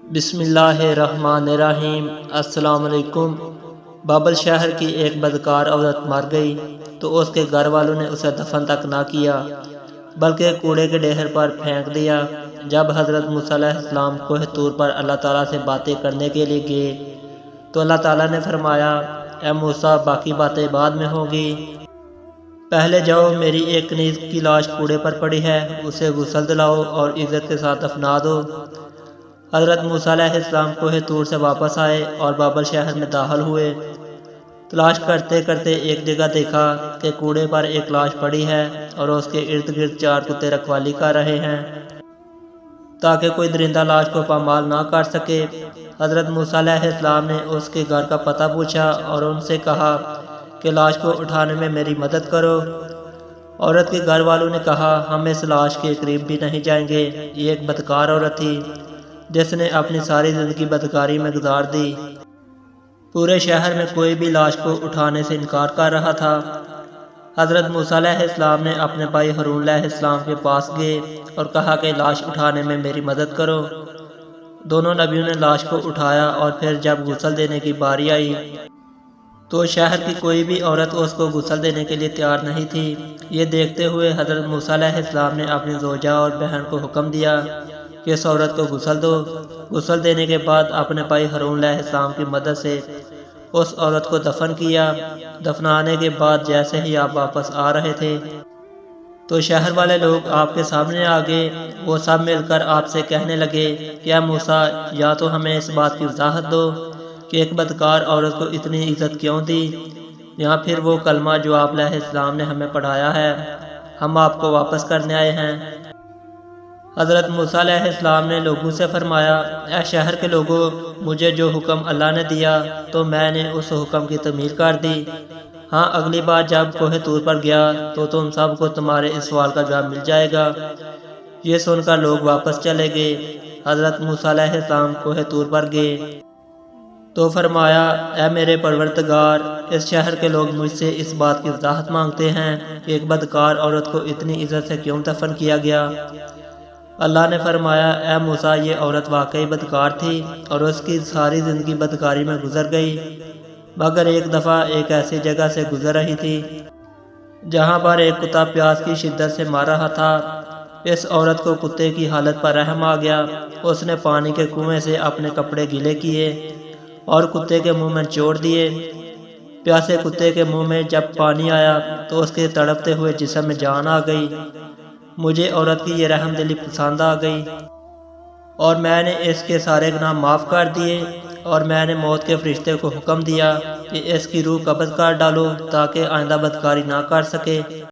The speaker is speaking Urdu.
بسم اللہ الرحمن الرحیم۔ السلام علیکم۔ بابل شہر کی ایک بدکار عورت مر گئی تو اس کے گھر والوں نے اسے دفن تک نہ کیا بلکہ کوڑے کے ڈھیر پر پھینک دیا۔ جب حضرت موسیٰ علیہ السلام کوہ طور پر اللہ تعالیٰ سے باتیں کرنے کے لیے گئے تو اللہ تعالیٰ نے فرمایا، اے موسیٰ، باقی باتیں بعد میں ہوں گی، پہلے جاؤ، میری ایک کنیز کی لاش کوڑے پر پڑی ہے، اسے غسل دلاؤ اور عزت کے ساتھ دفنا دو۔ حضرت موسیٰ علیہ السلام کوہ طور سے واپس آئے اور بابل شہر میں داخل ہوئے۔ تلاش کرتے کرتے ایک جگہ دیکھا کہ کوڑے پر ایک لاش پڑی ہے اور اس کے ارد گرد 4 کتے رکھوالی کر رہے ہیں تاکہ کوئی درندہ لاش کو پامال نہ کر سکے۔ حضرت موسیٰ علیہ السلام نے اس کے گھر کا پتہ پوچھا اور ان سے کہا کہ لاش کو اٹھانے میں میری مدد کرو۔ عورت کے گھر والوں نے کہا، ہم اس لاش کے قریب بھی نہیں جائیں گے۔ یہ ایک بدکار عورت تھی جس نے اپنی ساری زندگی بدکاری میں گزار دی۔ پورے شہر میں کوئی بھی لاش کو اٹھانے سے انکار کر رہا تھا۔ حضرت موسیٰ علیہ السلام نے اپنے بھائی ہارون علیہ السلام کے پاس گئے اور کہا کہ لاش اٹھانے میں میری مدد کرو۔ دونوں نبیوں نے لاش کو اٹھایا اور پھر جب غسل دینے کی باری آئی تو شہر کی کوئی بھی عورت اس کو غسل دینے کے لیے تیار نہیں تھی۔ یہ دیکھتے ہوئے حضرت موسیٰ علیہ السلام نے اپنی زوجہ اور بہن کو حکم دیا کہ اس عورت کو غسل دو۔ غسل دینے کے بعد اپنے بھائی ہارون علیہ السلام کی مدد سے اس عورت کو دفن کیا۔ دفنانے کے بعد جیسے ہی آپ واپس آ رہے تھے تو شہر والے لوگ آپ کے سامنے آ گئے۔ وہ سب مل کر آپ سے کہنے لگے کہ اے موسیٰ، یا تو ہمیں اس بات کی وضاحت دو کہ ایک بدکار عورت کو اتنی عزت کیوں دی، یا پھر وہ کلمہ جو آپ علیہ السلام نے ہمیں پڑھایا ہے، ہم آپ کو واپس کرنے آئے ہیں۔ حضرت موسیٰ علیہ السلام نے لوگوں سے فرمایا، اے شہر کے لوگوں، مجھے جو حکم اللہ نے دیا تو میں نے اس حکم کی تعمیل کر دی۔ ہاں، اگلی بار جب کوہ طور پر گیا تو تم سب کو تمہارے اس سوال کا جواب مل جائے گا۔ یہ سن کر لوگ واپس چلے گئے۔ حضرت موسیٰ علیہ السلام کوہ طور پر گئے تو فرمایا، اے میرے پروردگار، اس شہر کے لوگ مجھ سے اس بات کی وضاحت مانگتے ہیں کہ ایک بدکار عورت کو اتنی عزت سے کیوں دفن کیا گیا۔ اللہ نے فرمایا، اے موسیٰ، یہ عورت واقعی بدکار تھی اور اس کی ساری زندگی بدکاری میں گزر گئی، مگر ایک دفعہ ایک ایسی جگہ سے گزر رہی تھی جہاں پر ایک کتا پیاس کی شدت سے مر رہا تھا۔ اس عورت کو کتے کی حالت پر رحم آ گیا۔ اس نے پانی کے کنویں سے اپنے کپڑے گیلے کیے اور کتے کے منہ میں نچوڑ دیے۔ پیاسے کتے کے منہ میں جب پانی آیا تو اس کے تڑپتے ہوئے جسم میں جان آ گئی۔ مجھے عورت کی یہ رحم دلی پسند آ گئی اور میں نے اس کے سارے گناہ معاف کر دیے، اور میں نے موت کے فرشتے کو حکم دیا کہ اس کی روح قبض کر ڈالو تاکہ آئندہ بدکاری نہ کر سکے۔